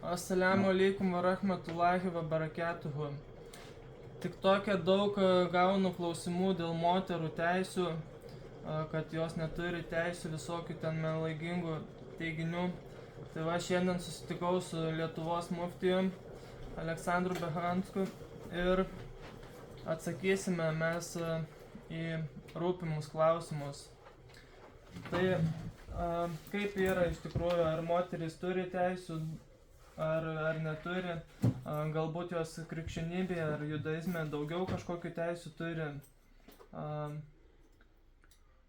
Assalamu alaikum wa rahmatullahi wa barakatuhu. Tik tokia daug gaunu klausimų dėl moterų teisių, kad jos neturi teisių, visokių ten melagingų teiginių. Tai va, šiandien susitikau su Lietuvos muftijum Aleksandru Behansku ir atsakysime mes į rūpimus klausimus. Tai kaip yra iš tikrųjų, ar moteris turi teisių, ar neturi, galbūt jos krikščionybėje ar judaizme daugiau kažkokių teisių turi.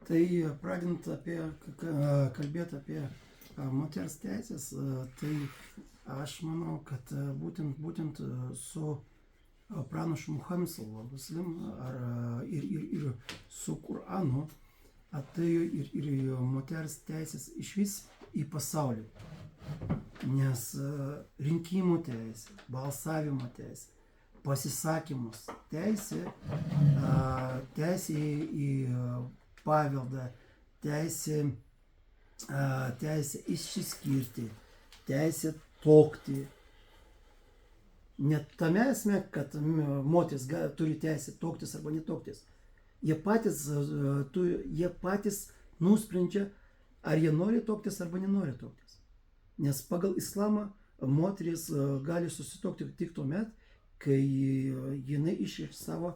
Tai pradedant kalbėti apie moters teisės, tai aš manau, kad būtent su pranašu Muhamedu sallallahu alaihi wasallam ir su Kuranu atėjo ir moters teisės išvis į pasaulį. Nes rinkimų teisė, balsavimo teisė, pasisakymus teisė į paveldą, teisė išsiskirti, teisė tuokti. Net tame esmė, kad moteris turi teisę tuoktis arba netuoktis. Jie patys nusprendžia, ar jie nori tuoktis arba nenori tuoktis. Nes pagal islamą moteris gali susituokti tik tuomet, kai jinai išreiškia savo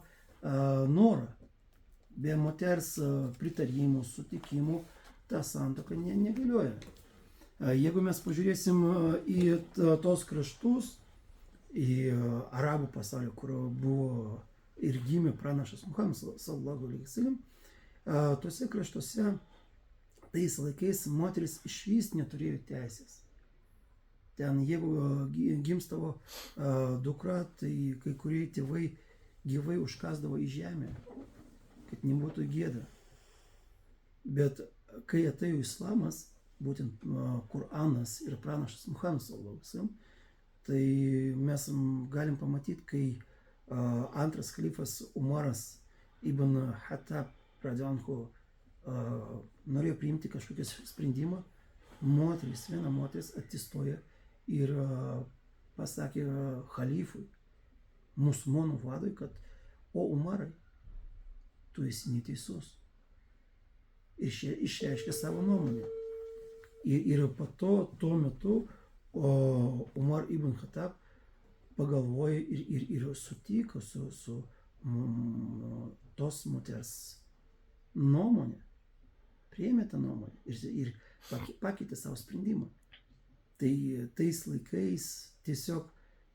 norą. Be moters pritarimų, sutikimų, ta santuoka negalioja. Jeigu mes pažiūrėsim į tos kraštus, į arabų pasaulį, kur buvo ir gimė pranašas Muhamedas sallallahu alaihi wasallam, tose kraštuose tais laikais moteris išvis neturėjo teisės. Ten jeigu gimstavo dukra, tai kai kurie tėvai gyvai užkasdavo į žemę, kad nebūtų gėda. Bet kai atėjo islamas, būtent Kuranas ir pranašas Muhamedas sallallahu alaihi wasallam, tai mes galim pamatyti, kai antras kalifas Umaras ibn Khattab radiyallahu norėjo priimti kažkokį sprendimą, viena moteris atsistoja ir pasakė halifui, musulmonų vadui, kad o Umarai, tu esi neteisus. Ir išreiškė savo nuomonę. Ir po tuo metu Umar ibn Khattab pagalvojo ir sutiko su tos moters nuomonė, priėmė tą nuomonę ir pakeitė savo sprendimą. Tai tais laikais tiesiog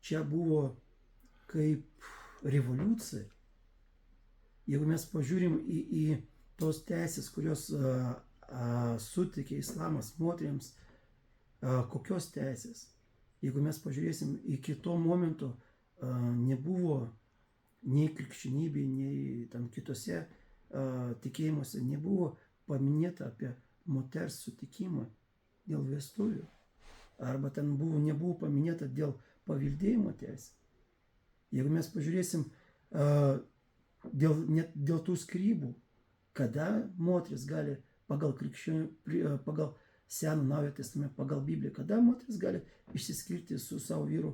čia buvo kaip revoliucija. Jeigu mes pažiūrim į tos teisės, kurios suteikė islamas moteriams, kokios teisės. Jeigu mes pažiūrėsim, iki to momento nebuvo nei krikščionybė, nei tam kitose tikėjimuose nebuvo paminėta apie moters sutikimą dėl vestuvių. Arba ten nebuvo paminėta dėl paveldėjimo teisės. Jeigu mes pažiūrėsim dėl tų skyrybų, kada moteris gali pagal Seną Naują Testamentą, pagal Bibliją, kada moteris gali išsiskirti su savo vyru,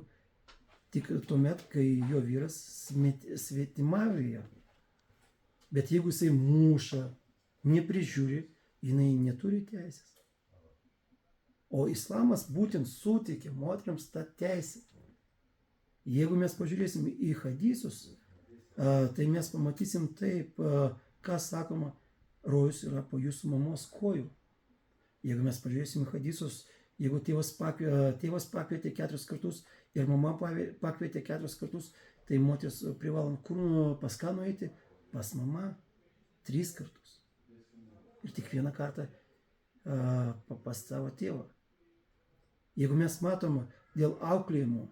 tik tuomet, kai jo vyras svetimauja. Bet jeigu jisai muša, neprižiūri, jinai neturi teisės. O islamas būtent suteikė moteriams tą teisę. Jeigu mes pažiūrėsim į hadisus, tai mes pamatysim taip, ką sakoma, rojus yra po jūsų mamos kojų. Jeigu mes pažiūrėsim į hadisus, jeigu tėvas pakvietė 4 kartus ir mama pakvietė 4 kartus, tai moteris privalo pas ką nueiti? Pas mama 3 kartus. Ir tik vieną kartą pas savo tėvą. Jeigu mes matom dėl auklėjimo,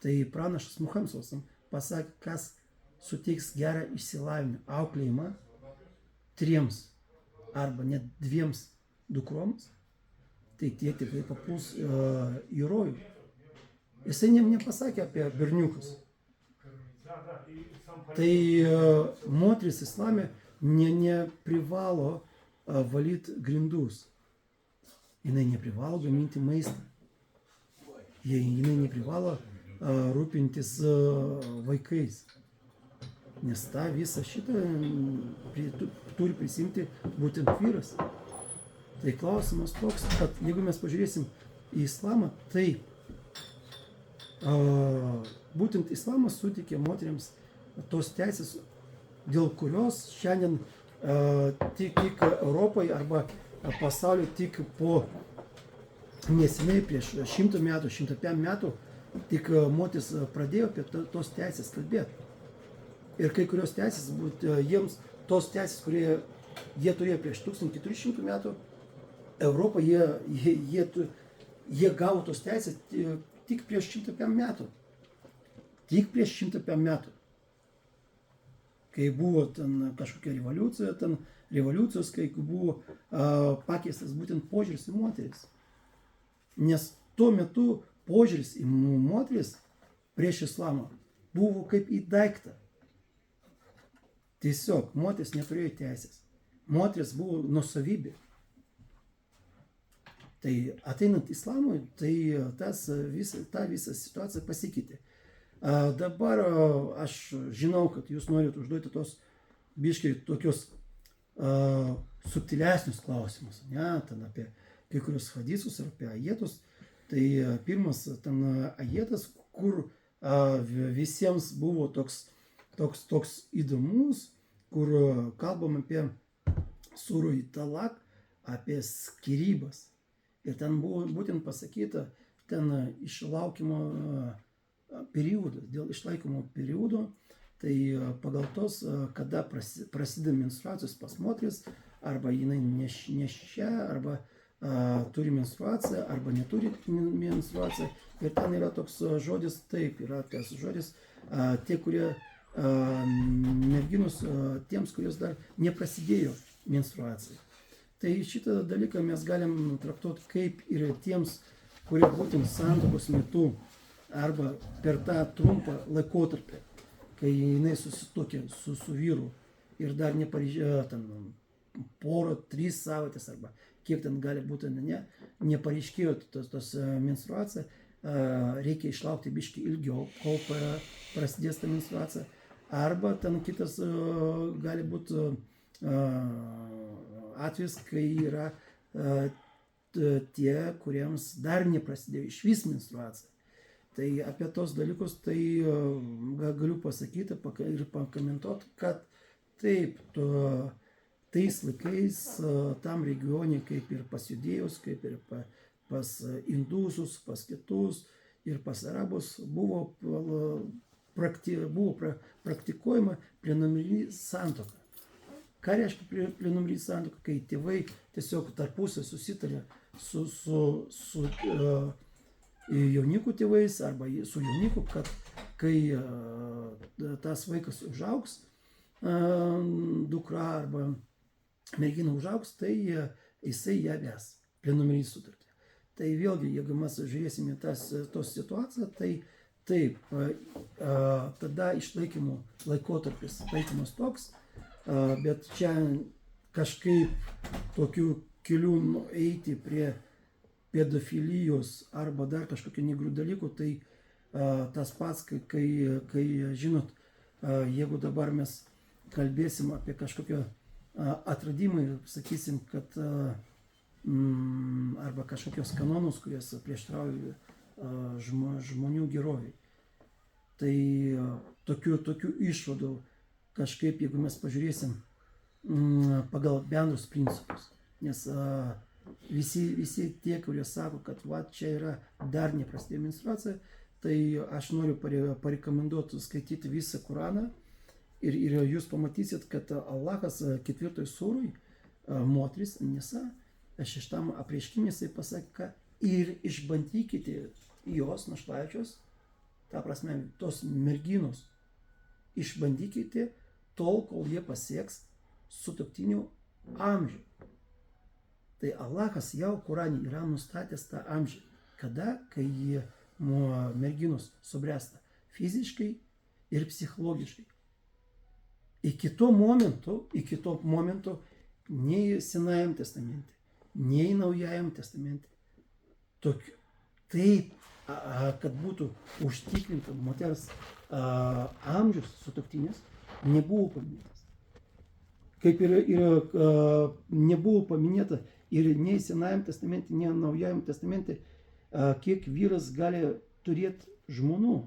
tai pranašas Muhamedas pasakė, kas suteiks gerą išsilavinimą, auklėjimą 3 arba net 2 dukroms, tai tie tikrai papuls į rojų. Jisai nepasakė apie berniukus. Tai moteris islame neprivalo valyti grindus. Jinai neprivalo gaminti maistą. jinai neprivalo rūpintis vaikais. Nes tą visą šitą turi prisimti būtent vyras. Tai klausimas toks, kad jeigu mes pažiūrėsim į islamą, tai būtent islamas suteikė moteriams tos teisės, dėl kurios šiandien tik Europoje arba pasaulyje tik po neseniai prieš 100 metų, 105 metų tik moteris pradėjo apie tos teisės kalbėti. Ir kai kurios teisės, jiems tos teisės, kurie jie turėjo prieš 1400 metų, Europoje jie gavo tos teisės tik prieš 105 metų. Tik prieš 105 metų. Kai buvo ten kažkokia revoliucija, revoliucijos, kai buvo pakeistas būtent požiūris į moteris. Nes tuo metu požiūris į moteris prieš islamą buvo kaip į daiktą. Tiesiog moteris neturėjo teisės. Moteris buvo nuosavybė. Tai ateinant islamui, tai ta visa situacija pasikeitė. Dabar aš žinau, kad jūs norite užduoti tos biškai tokius subtilesnius klausimus, ne, ten apie kai kurios hadisus ar apie ajetus. Tai pirmas ten ajetas, kur visiems buvo toks įdomus, kur kalbam apie surui talak, apie skyrybas. Ir ten buvo būtent pasakyta, ten išlaukimo periodas, dėl išlaikymo periodo, tai pagal tos, kada prasideda menstruacijos pas moteris, arba jinai nešia, arba turi menstruaciją, arba neturi menstruaciją. Ir ten yra toks žodis, taip, yra tas žodis, tie, kurie merginos, tiems, kurios dar neprasidėjo menstruacija. Tai šitą dalyką mes galim traktuoti kaip ir tiems, kurie būtent santuokos metu arba per tą trumpą laikotarpį, kai jinai susituokė su vyru ir dar porą, 3 savaitės arba kiek ten gali būti, nepareiškėjo tos menstruacija, reikia išlaukti biškį ilgiau, kol prasidės ta menstruacija. Arba ten kitas gali būti atvejis, kai yra tie, kuriems dar neprasidėjo išvis menstruacija. Tai apie tos dalykus tai galiu pasakyti ir pakomentuoti, kad taip, tais laikais tam regione, kaip ir pas judėjus, kaip ir pas indusus, pas kitus ir pas arabus, buvo praktikuojama plenumeri santuoka. Ką reiškia plenumeri santuoka? Kai tėvai tiesiog tarpusai susitarė su jaunikų tėvais arba su jauniku, kad kai tas vaikas užaugs, dukra arba mergina užaugs, tai jisai ją ves, plenumeri sutartį. Tai vėlgi, jeigu mes žiūrėsime tos situaciją, tai taip, tada išlaikymo laikotarpis laikomas toks, bet čia kažkaip tokių kelių eiti prie pedofilijos arba dar kažkokių negrų dalykų, tai tas pats, kai žinot, jeigu dabar mes kalbėsim apie kažkokią atradimą, sakysim, kad arba kažkokios kanonus, kurios prieštrauja žmonių geroviai. Tai tokių išvadų kažkaip, jeigu mes pažiūrėsim pagal bendrus principus, nes visi tie, kurie sako, kad čia yra dar neprasidėjo menstruacija, tai aš noriu parekomenduoti skaityti visą Koraną ir jūs pamatysit, kad Allahas 4 surui moteris, Nisa, 6 apreiškime jisai pasakė, ir išbandykite jos našlaičius, ta prasme, tos merginos, išbandykite tol, kol jie pasieks sutuoktinių amžių. Tai Allahas jau Korane yra nustatęs tą amžių, kai merginos subręsta fiziškai ir psichologiškai. Iki to momento nei Senajam testamente, nei Naujajam testamente taip kad būtų užtikrinta moters amžius sutuoktinės, nebuvo paminėtas. Kaip ir nebuvo paminėta ir nei Senajam testamente, nei Naujajam testamente, kiek vyras gali turėti žmonų.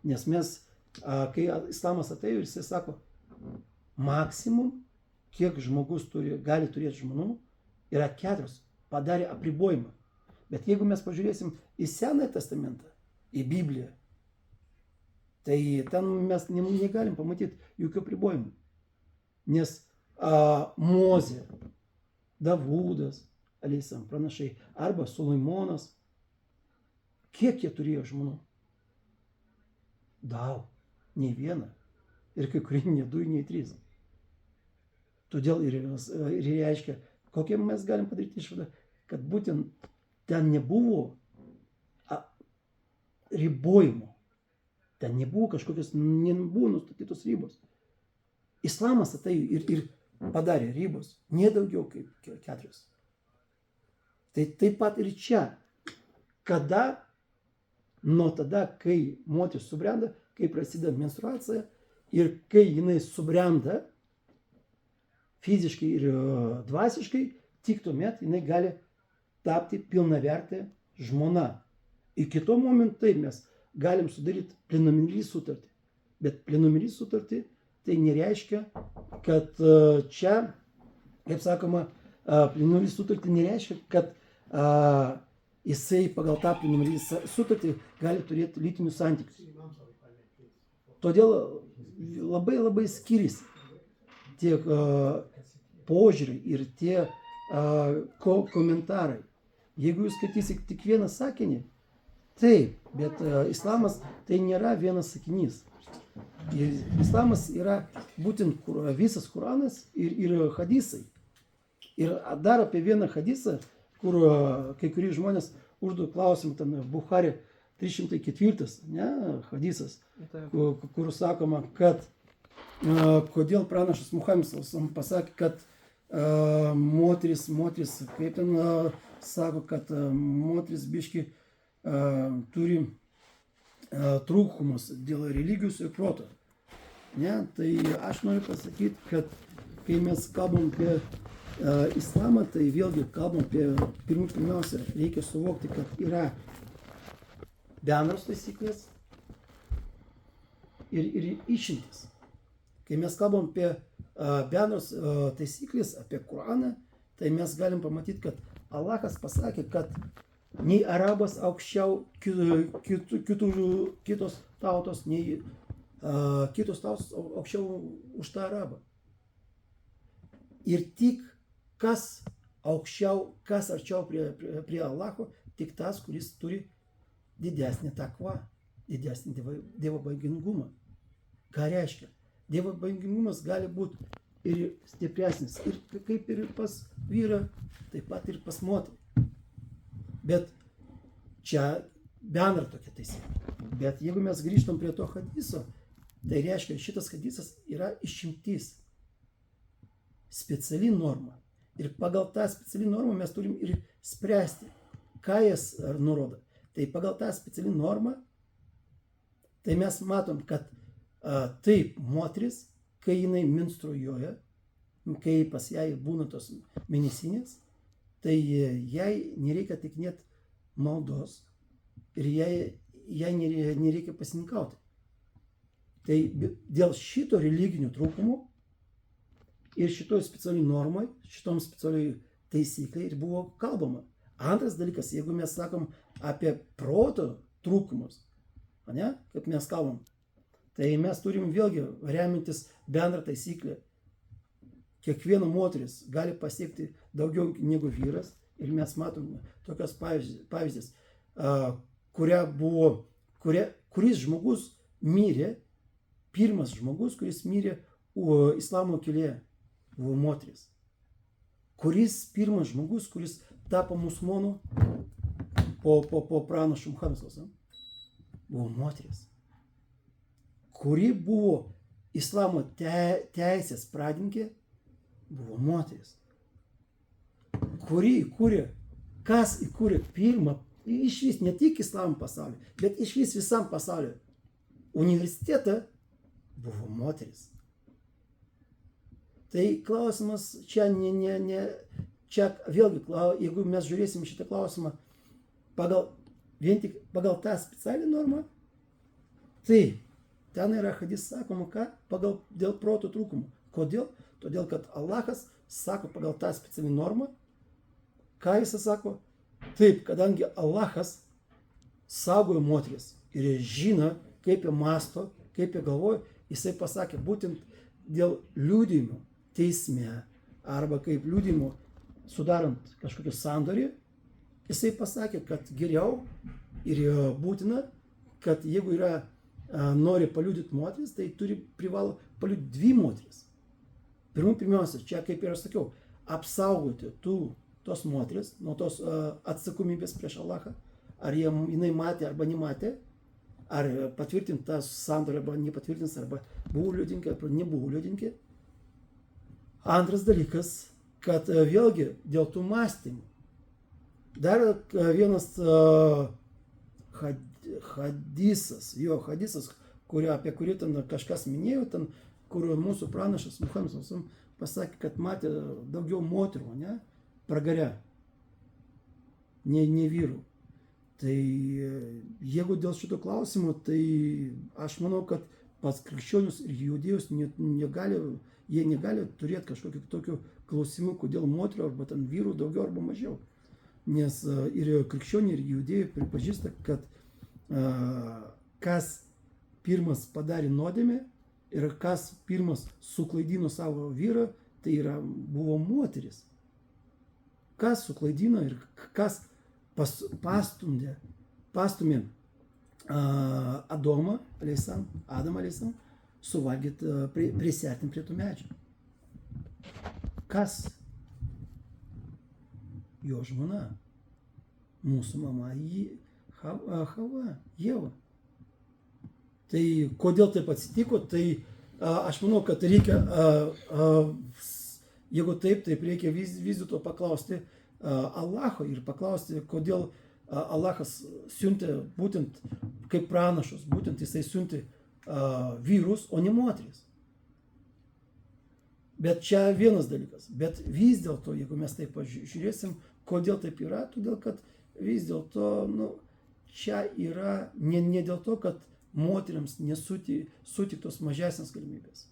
Nes mes, kai islamas atėjo, jisai sako, maksimum, kiek žmogus gali turėti žmonų, yra 4, padarė apribojimą. Bet jeigu mes pažiūrėsim į Senąjį testamentą, į Bibliją, tai ten mes negalim pamatyti jokių apribojimų. Nes Mozė, Davudas, Aleisam pranašai, arba Sulaimonas, kiek jie turėjo žmonų? Daug, nei vieną. Ir kai kurie nei 2, nei 3. Todėl ir reiškia, kokią mes galim padaryti išvadą, kad būtent ten nebuvo ribojimo. Ten nebuvo kažkokios, nebuvo nustatytos ribos. Islamas atėjo ir padarė ribos, nedaugiau kaip 4. Tai taip pat ir čia. Kada? Nuo tada, kai moteris subrenda, kai prasideda menstruacija ir kai jinai subrenda fiziškai ir dvasiškai, tik tuomet jinai gali tapti pilnavertė žmona. Iki to momento taip mes galim sudaryti plenaminį sutartį. Bet plenaminį sutartį tai nereiškia, kad čia, kaip sakoma, plenaminį sutartį nereiškia, kad jisai pagal tą plenaminį sutartį gali turėti lytinius santykius. Todėl labai skiriasi tiek požiūriai ir tie komentarai. Jeigu jūs skaitysite tik vieną sakinį, taip, bet islamas tai nėra vienas sakinys. Islamas yra būtent visas Kuranas ir hadisai. Ir dar apie vieną hadisą, kur kai kurie žmonės užduoda klausimą, ten Buchari 304 hadisas, kur sakoma, kad kodėl pranašas Muhamedas pasakė, kad moteris, kaip ten sako, kad moteris biški turi trūkumus dėl religijos ir proto. Ne? Tai aš noriu pasakyti, kad kai mes kalbam apie islamą, tai vėlgi kalbam apie, pirmiausia, reikia suvokti, kad yra bendros taisyklės ir išimtis. Kai mes kalbam apie bendros taisyklės, apie Kuraną, tai mes galim pamatyti, kad Allahas pasakė, kad nei arabas aukščiau kitos tautos, nei kitos tautos aukščiau už tą arabą. Ir tik kas aukščiau, kas arčiau prie Allaho, tik tas, kuris turi didesnį takvą, didesnį dievobangingumą. Ką reiškia? Dievobangingumas gali būti ir stipresnis, ir kaip ir pas vyrą, taip pat ir pas moterį. Bet čia bendra tokia taisyklė. Bet jeigu mes grįžtam prie to hadiso, tai reiškia, šitas hadisas yra išimtis, speciali norma. Ir pagal tą specialią normą mes turim ir spręsti, ką jis nurodo. Tai pagal tą specialią normą, tai mes matom, kad taip, moteris, kai jinai menstruoja, kai pas jai būna tos mėnesinės, tai jai nereikia atlikinėti maldos ir jai nereikia pasininkauti. Tai dėl šito religinių trūkumų ir šitoj specialiai normai, šitom specialiai taisyklai ir buvo kalbama. Antras dalykas, jeigu mes sakom apie proto trūkumus, ne, kaip mes kalbam, tai mes turim vėlgi remintis bendrą taisyklę. Kiekviena moteris gali pasiekti daugiau negu vyras ir mes matom tokios pavyzdys, kuris žmogus mirė, pirmas žmogus, kuris mirė islamo kelyje, buvo moteris. Kuris pirmas žmogus, kuris tapo musulmonu po pranašo Muhamedas, buvo moteris. Kuri buvo islamo teisės pradininkė, buvo moteris. Kas įkūrė pirmą iš vis ne tik islamo pasauliu, bet iš vis visam pasauliu. Universitete buvo moteris. Tai klausimas čia čia vėlgi, jeigu mes žiūrėsim šitą klausimą vien tik pagal tą specialią normą, tai ten yra hadis sakoma, dėl proto trūkumo. Kodėl? Todėl, kad Allahas sako pagal tą specialią normą, ką jis sako? Taip, kadangi Allahas saugojo moteris ir jis žino, kaip jie masto, kaip jie galvoja, jisai pasakė būtent dėl liudijimo teisme arba kaip liudijimo sudarant kažkokį sandorį, jisai pasakė, kad geriau ir būtina, kad jeigu nori paliudyti moteris, tai privalo paliudyti 2 moteris. Pirmiausia, čia kaip ir aš sakiau, apsaugoti tos moteris nuo tos atsakomybės prieš Allahą, ar jinai matė arba nematė, ar patvirtinti tą sandorį arba nepatvirtins, arba buvo liudininkė, arba nebuvo liudininkė. Antras dalykas, kad vėlgi dėl tų mąstymų. Dar vienas hadisas, apie kurį ten kažkas minėjo, kur mūsų pranašas Muhammedas pasakė, kad matė daugiau moterų, pragare, ne vyrų. Tai jeigu dėl šito klausimo, tai aš manau, kad pas krikščionius ir judėjus jie negali turėti kažkokių tokių klausimų, kodėl moterų arba ten vyrų daugiau arba mažiau. Nes ir krikščioniai ir judėjai pripažįsta, kad kas pirmas padarė nuodėmę ir kas pirmas suklaidino savo vyrą, tai buvo moteris. Kas suklaidino ir kas pastumė Adamą aleisam suvalgyti, prisiartinti prie tų medžių. Kas? Jo žmona, mūsų mama Hava, Jeva. Tai kodėl taip atsitiko, tai aš manau, kad reikia, jeigu taip reikia vis dėlto paklausti Allaho ir paklausti, kodėl Allahas siuntė būtent kaip pranašus, būtent jisai siuntė vyrus, o ne moteris. Bet čia vienas dalykas. Bet vis dėlto, jeigu mes taip pažiūrėsim, kodėl taip yra, todėl kad vis dėlto, čia yra ne dėl to, kad moteriams nesutiktos mažesnės galimybės.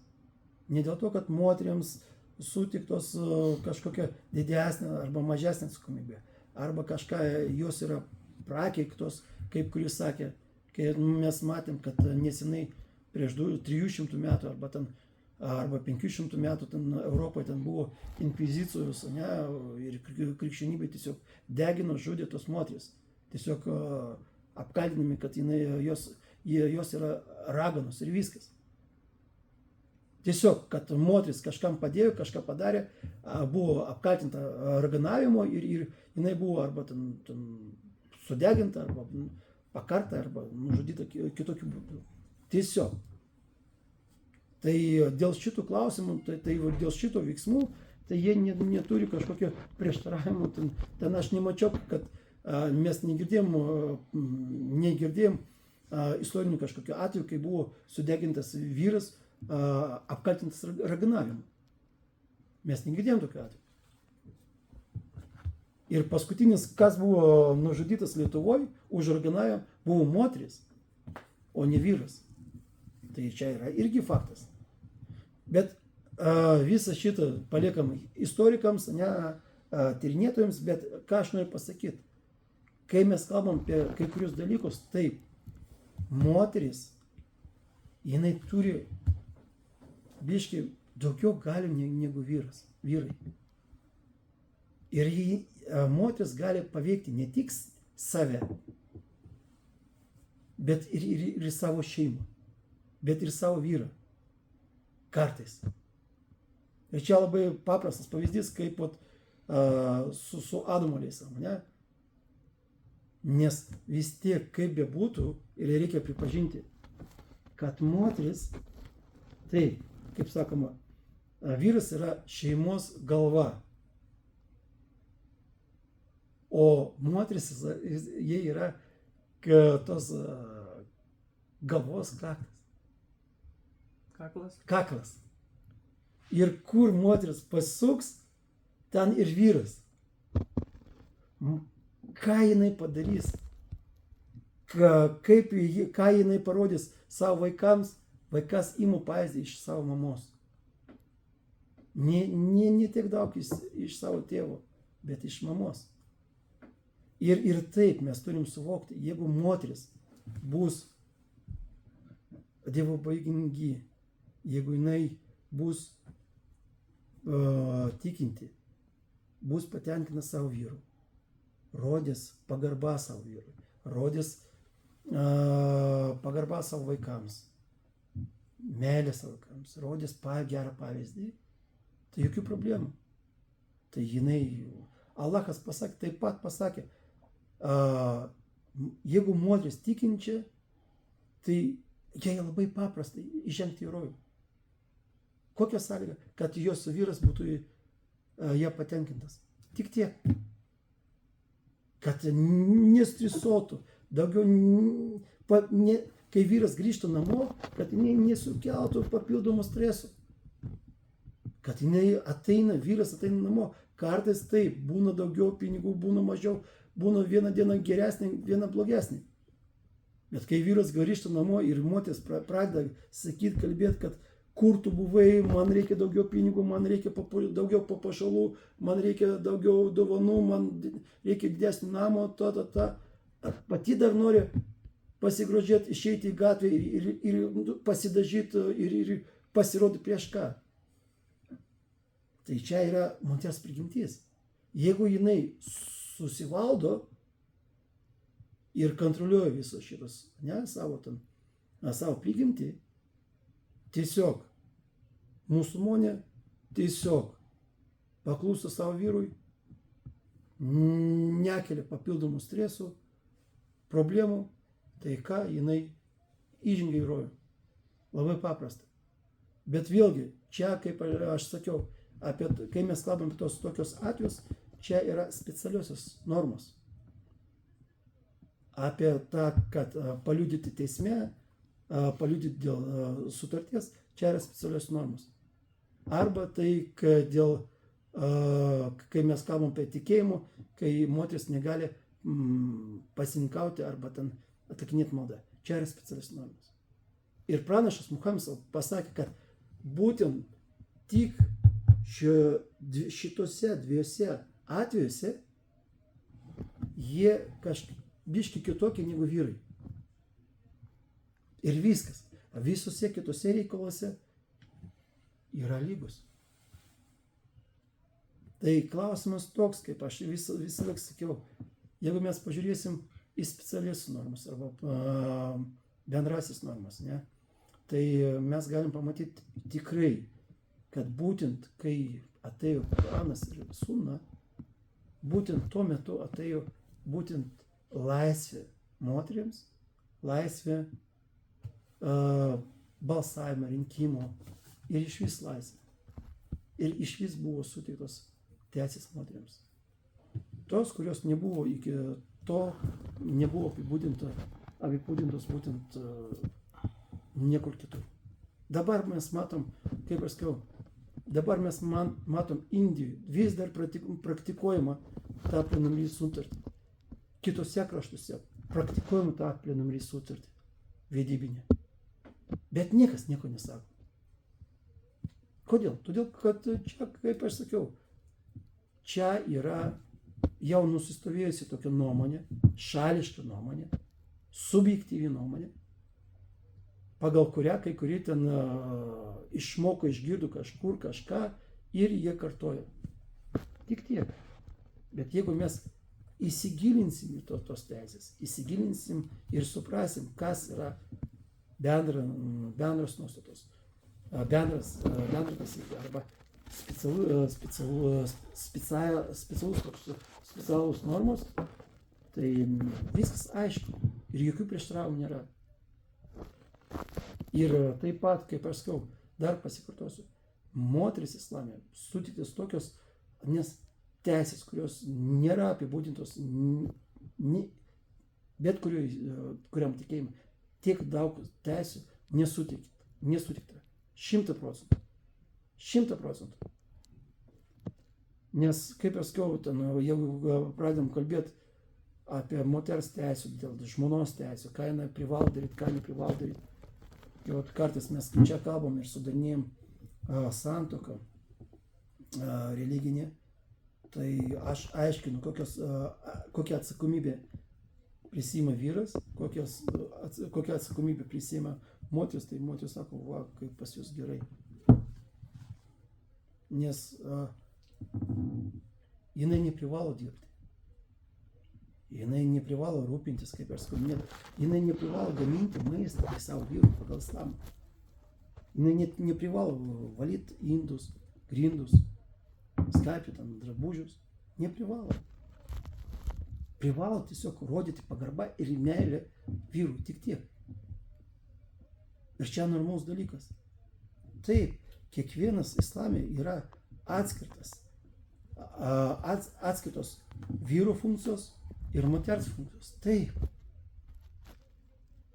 Ne dėl to, kad moteriams sutiktos kažkokia didesnė arba mažesnė atsakomybė. Arba kažką jos yra prakeiktos, kaip kuris sakė, kai mes matėm, kad nesenai prieš 300 metų arba 500 metų Europoje buvo inkvizicijos, ir krikščionybė tiesiog degino, žudė tos moteris. Tiesiog apkaltinami, kad jos yra raganos ir viskas. Tiesiog, kad moteris kažkam padėjo, kažką padarė, buvo apkaltinta raganavimu ir jinai buvo arba sudeginta, arba pakarta, arba nužudyta kitokiu būdu. Tiesiog. Tai dėl šitų klausimų, tai dėl šito veiksmų, tai jie neturi kažkokio prieštaravimo. Ten aš nemačiau, kad mes negirdėjom istorinių kažkokiu atveju, kai buvo sudegintas vyras, apkaltintas raganavimu. Mes negirdėjom tokiu atveju. Ir paskutinis, kas buvo nužudytas Lietuvoje už raganavimą, buvo moteris, o ne vyras. Tai čia yra irgi faktas. Bet visą šitą paliekam istorikams, tyrinėtojams, bet ką aš noriu pasakyti. Kai mes kalbam apie kai kurius dalykus, taip, moteris, jinai turi biškai daugiau galių negu vyrai. Ir moteris gali paveikti ne tik save, bet ir savo šeimą, bet ir savo vyrą. Kartais. Ir čia labai paprastas pavyzdys, kaip su Adamu aleisam, Nes vis tiek, kaip bebūtų, ir reikia pripažinti, kad moteris, tai, kaip sakoma, vyras yra šeimos galva. O moteris, jie yra tos galvos Kaklas. kaklas. Ir kur moteris pasuks, ten ir vyras. Ką jinai padarys? Ką jinai parodys savo vaikams? Vaikas ima pavyzdį iš savo mamos. Ne tiek daug iš savo tėvo, bet iš mamos. Ir taip mes turim suvokti, jeigu moteris bus Dievo baigingi, jeigu jinai bus tikinti, bus patenkina savo vyru, rodės pagarba savo vyrui, rodės pagarba savo vaikams, meilė savo vaikams, rodės gerą pavyzdį, tai jokių problemų. Tai jinai, Allahas pasakė, taip pat pasakė, jeigu moteris tikinčia, tai jai labai paprasta įžengti į rojų. Kokia sąlyga? Kad jos vyras būtų ją patenkintas. Tik tiek. Kad nestresuotų. Daugiau, kai vyras grįžta namo, kad nesukeltų papildomų stresų. Kad vyras ateina namo. Kartais taip, būna daugiau pinigų, būna mažiau, būna vieną dieną geresnė, vieną blogesnė. Bet kai vyras grįžta namo ir moteris pradeda sakyti, kalbėti, kad kur tu buvai, man reikia daugiau pinigų, man reikia daugiau papuošalų, man reikia daugiau dovanų, man reikia didesnio namo, pati dar nori pasigrožėti, išeiti į gatvę ir pasidažyti ir pasirodyti prieš ką. Tai čia yra moters prigimtis. Jeigu jinai susivaldo ir kontroliuoja visus šitus, savo prigimtį, tiesiog musulmonė tiesiog paklūsta savo vyrui, nekelia papildomų stresų, problemų, tai ką jinai įžengia į rojų. Labai paprasta. Bet vėlgi, čia, kaip aš sakiau, kai mes kalbam apie tos tokios atvejus, čia yra specialiosios normos. Apie tą, kad paliudyti teisme, paliudyti dėl sutarties, čia yra specialios normos. Arba tai, kad kai mes kalbam apie tikėjimą, kai moteris negali pasininkauti arba ten atlikinėti maldą. Čia yra specialios normos. Ir pranašas Muhamedas pasakė, kad būtent tik šitose dviejose atvejuose jie biški kitokie negu vyrai. Ir viskas. Visose kitose reikaluose yra lygus. Tai klausimas toks, kaip aš visą laiką sakiau, jeigu mes pažiūrėsim į specialias normas arba bendrasis normas, ne, tai mes galim pamatyti tikrai, kad būtent kai atėjo Koranas ir Sunna, būtent tuo metu atėjo būtent laisvė moteriams, laisvė balsavimo, rinkimo ir išvis laisvė. Ir išvis buvo suteiktos teisės moteriams. Tos, kurios nebuvo iki to, nebuvo apibūdintos būtent niekur kitur. Dabar mes matom, kaip aš sakiau, dabar mes matom Indijoje vis dar praktikuojama tą plenumrį sutartį. Kitose kraštuose praktikuojama tą plenumrį sutartį vedybinę. Bet niekas nieko nesako. Kodėl? Todėl, kad čia, kaip aš sakiau, čia yra jau nusistovėjusi tokia nuomonė, šališka nuomonė, subjektyvi nuomonė, pagal kurią kai kurie ten išmoko, išgirdo kažkur kažką ir jie kartoja. Tik tiek. Bet jeigu mes įsigilinsim į tos teisės, įsigilinsim ir suprasim, kas yra bendros nuostatos, bendras taisykė arba specialus normos, tai viskas aišku ir jokių prieštaravimų nėra. Ir taip pat, kaip aš sakau, dar pasikartosiu, moteris islame sutiktis tokios, nes teisės, kurios nėra apibūdintos bet kuriam tikėjimui, tiek daug teisių nesuteikta. 100%. 100%. Nes, kaip aš sakiau, jeigu pradedam kalbėti apie moters teisų, dėl žmonos teisų, ką jinai privalo daryti, ką neprivalo daryti. Ir kartais mes čia kalbam ir sudarinėjom santuoką religinė, tai aš aiškinu, kokią atsakomybę prisima vyras, kokią atsakomybę prisima moteris, tai moteris sako, va, kaip pas jūs gerai. Nes jinai neprivalo dirbti. Jinai neprivalo rūpintis, kaip aš sakau, jinai neprivalo gaminti maistą savo vyrui pagal islamą. Jinai neprivalo valyti indus, grindus, skalbti drabužius. Neprivalo. Privalo tiesiog rodyti pagarbą ir meilę vyrui, tik tiek. Ir čia normalus dalykas. Taip, kiekvienas islame yra atskirtos vyro funkcijos ir moters funkcijos. Taip.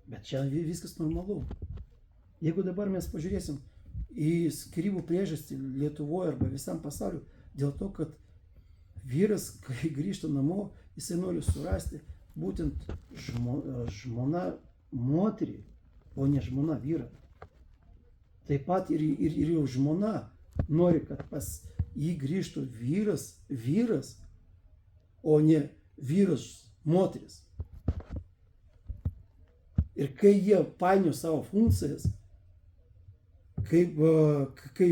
Bet čia viskas normalu. Jeigu dabar mes pažiūrėsim į skyrybų priežastį Lietuvoje arba visam pasauliu, dėl to, kad vyras, kai grįžta namo, jisai nori surasti būtent žmona moterį, o ne žmona vyrą. Taip pat ir jau žmona nori, kad pas jį grįžtų vyras, o ne vyras moteris. Ir kai jie painio savo funkcijas, kai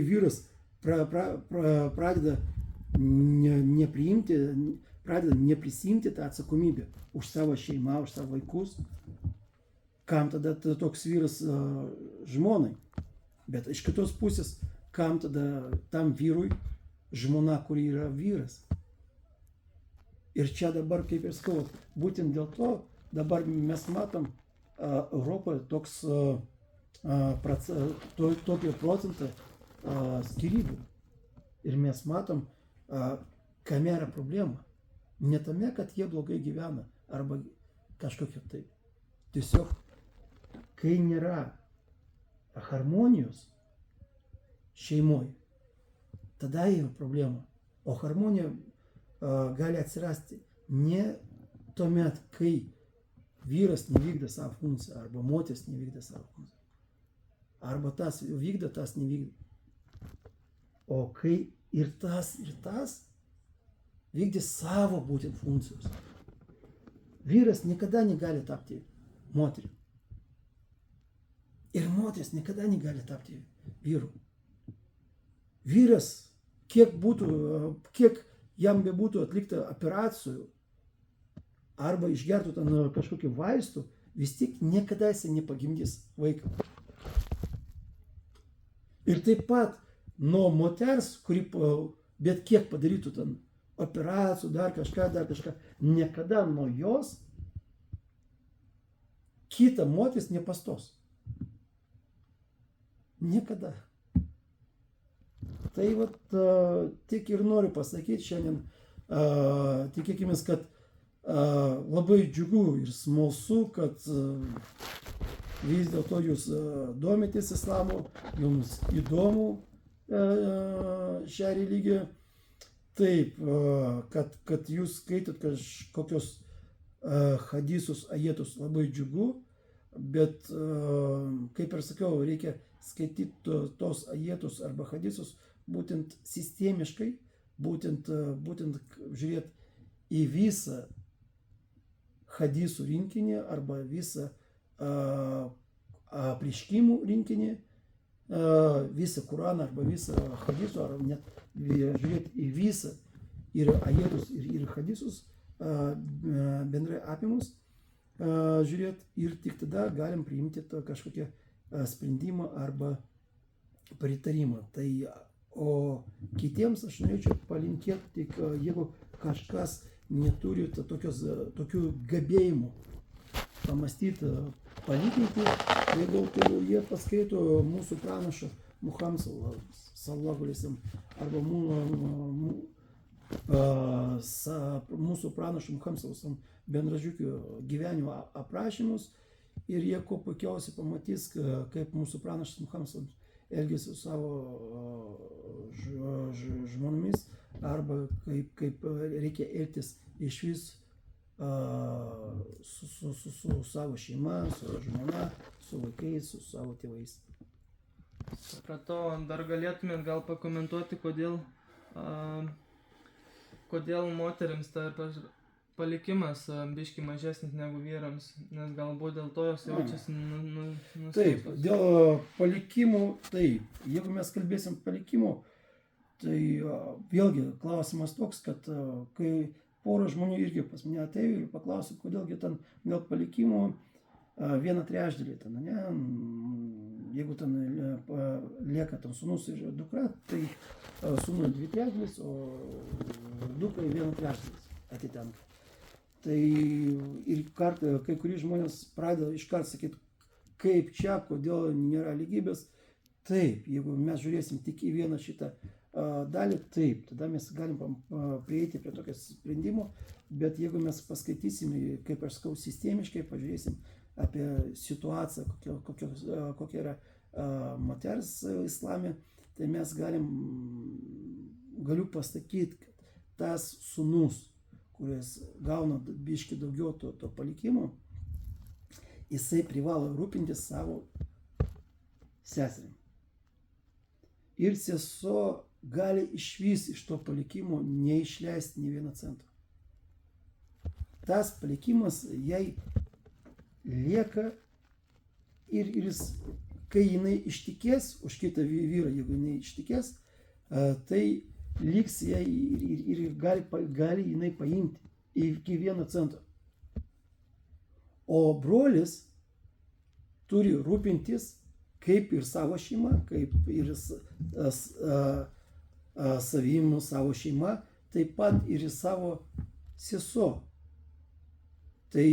vyras pradeda neprisimti tą atsakomybę už savo šeimą, už savo vaikus, kam tada toks vyras žmonai? Bet iš kitos pusės, kam tada tam vyrui žmona, kuri yra vyras? Ir čia dabar, kaip ir sakau, būtent dėl to dabar mes matom Europoje tokį procentą skyrybų. Ir mes matom, kame yra problema. Ne tame, kad jie blogai gyvena arba kažkokia taip. Tiesiog, kai nėra harmonijos šeimoje, tada yra problema. O harmonija gali atsirasti ne tuomet, kai vyras nevykdo savo funkciją, arba moteris nevykdo savo funkciją. Arba tas vykdo, tas nevykdo. O kai ir tas vykdė savo būtent funkcijos. Vyras niekada negali tapti moteriu. Ir moteris niekada negali tapti vyru. Vyras, kiek jam bebūtų atlikta operacijų, arba išgertų ten kažkokį vaistų, vis tik niekada jis nepagimdys vaiką. Ir taip pat nuo moters, kuri bet kiek padarytų ten operacijų, dar kažką, niekada nuo jos kita moteris nepastos. Niekada. Tai tik ir noriu pasakyti šiandien, tikėkime, kad labai džiugu ir smalsu, kad vis dėlto jūs domitės islamu, jums įdomu šią religiją. Taip, kad jūs skaitot kažkokios hadisus, ajetus, labai džiugu, bet, kaip ir sakiau, reikia skaityti tos ajetus arba hadisus būtent sistemiškai, būtent žiūrėti į visą hadisų rinkinį arba visą apreiškimų rinkinį, visą Kuraną arba visą hadisų, ar net žiūrėti į visą ir ajetus, ir hadisus bendrai apimus, žiūrėti ir tik tada galim priimti kažkokią sprendimą arba pritarimą. Tai, o kitiems aš norėčiau palinkėti, tik jeigu kažkas neturi tokių gebėjimų pamastyti, palyginti, jeigu jie paskaito mūsų pranašo Muhammad sallallahu alaihi wasallam arba mūsų pranašų Muhammedo bendražygių gyvenimo aprašymus ir jie kuo puikiausiai pamatys, kaip mūsų pranašas Muhammedas elgėsi su savo žmonomis arba kaip reikia elgtis iš vis su savo šeima, su žmona, su vaikais, su savo tėvais. Supratau, dar galėtumėt gal pakomentuoti, kodėl moteriams ta palikimas biški mažesnis negu vyrams, nes galbūt dėl to jos jaučiasi Taip, nuskriaustos. dėl palikimų, taip, jeigu mes kalbėsim palikimų, tai vėlgi klausimas toks, kad kai pora žmonių irgi pas mane atėjo ir paklausė, kodėlgi ten dėl palikimų 1/3 ten, ne, jeigu ten lieka ten sūnus ir dukra, tai sūnui 2/3, o dukrai 1/3 atitenka. Tai ir kai kurie žmonės pradeda iškart sakyti, kaip čia, kodėl nėra lygybės. Taip, jeigu mes žiūrėsim tik į vieną šitą dalį, taip, tada mes galim prieiti prie tokio sprendimo, bet jeigu mes paskaitysim, kaip aš sakau, sistemiškai, pažiūrėsim apie situaciją, kokia yra moters islame, tai mes galiu pasakyti, kad tas sūnus, kuris gauna biški daugiau to palikimo, jisai privalo rūpintis savo seserim. Ir sesuo gali išvis iš to palikimo neišleisti nė vieną centą. Tas palikimas jai lieka ir kai jinai ištikės už kitą vyrą, jeigu jinai ištikės, tai liks jai ir gali jinai paimti iki 1 cento. O brolis turi rūpintis kaip ir savo šeima, kaip ir savim, savo šeima, taip pat ir savo sesuo. Tai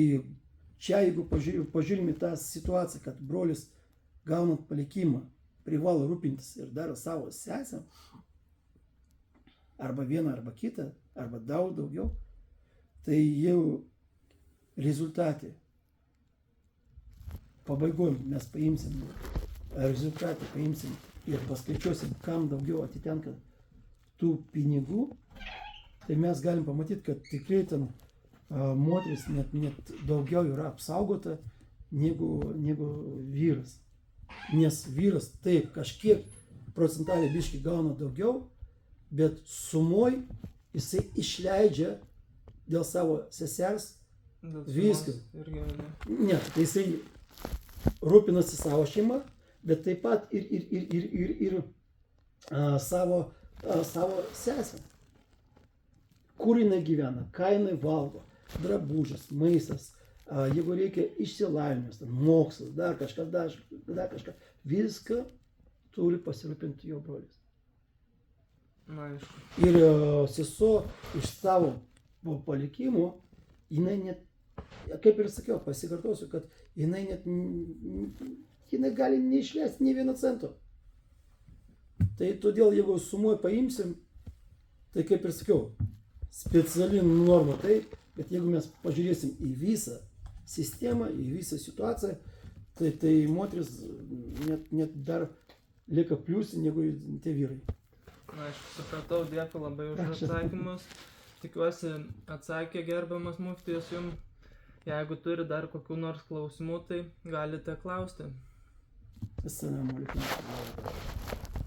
čia, jeigu pažiūrime tą situaciją, kad brolis gaunant palikimą privalo rūpintis ir dar savo sesę, arba vieną, arba kitą, arba daugiau, tai jau rezultatė pabaigoje mes paimsim ir paskaičiuosim, kam daugiau atitenka tų pinigų, tai mes galim pamatyti, kad tikrai ten moteris net daugiau yra apsaugota negu vyras. Nes vyras taip kažkiek procentaliai biški gauna daugiau, bet sumoj jisai išleidžia dėl savo sesers viską. Ne, tai jisai rūpinasi savo šeimą, bet taip pat ir savo sesę. Kur jinai gyvena, ką jinai valgo, drabužis, maistas, jeigu reikia išsilavinimas, mokslas, dar kažką, viską turi pasirūpinti jo brolis. Na, aišku. Ir sesuo iš savo palikimo, jinai net, kaip ir sakiau, pasikartosiu, kad jinai gali neišleisti nė 1 cento. Tai todėl, jeigu sumoj paimsim, tai kaip ir sakiau, speciali norma taip, bet jeigu mes pažiūrėsim į visą sistemą, į visą situaciją, tai moteris net dar lieka pliusai negu tie vyrai. Na, aš supratau, dėkui labai už atsakymus. Tikiuosi atsakė gerbiamas muftijus jums. Jeigu turi dar kokių nors klausimų, tai galite klausti. Assalamu alaikum.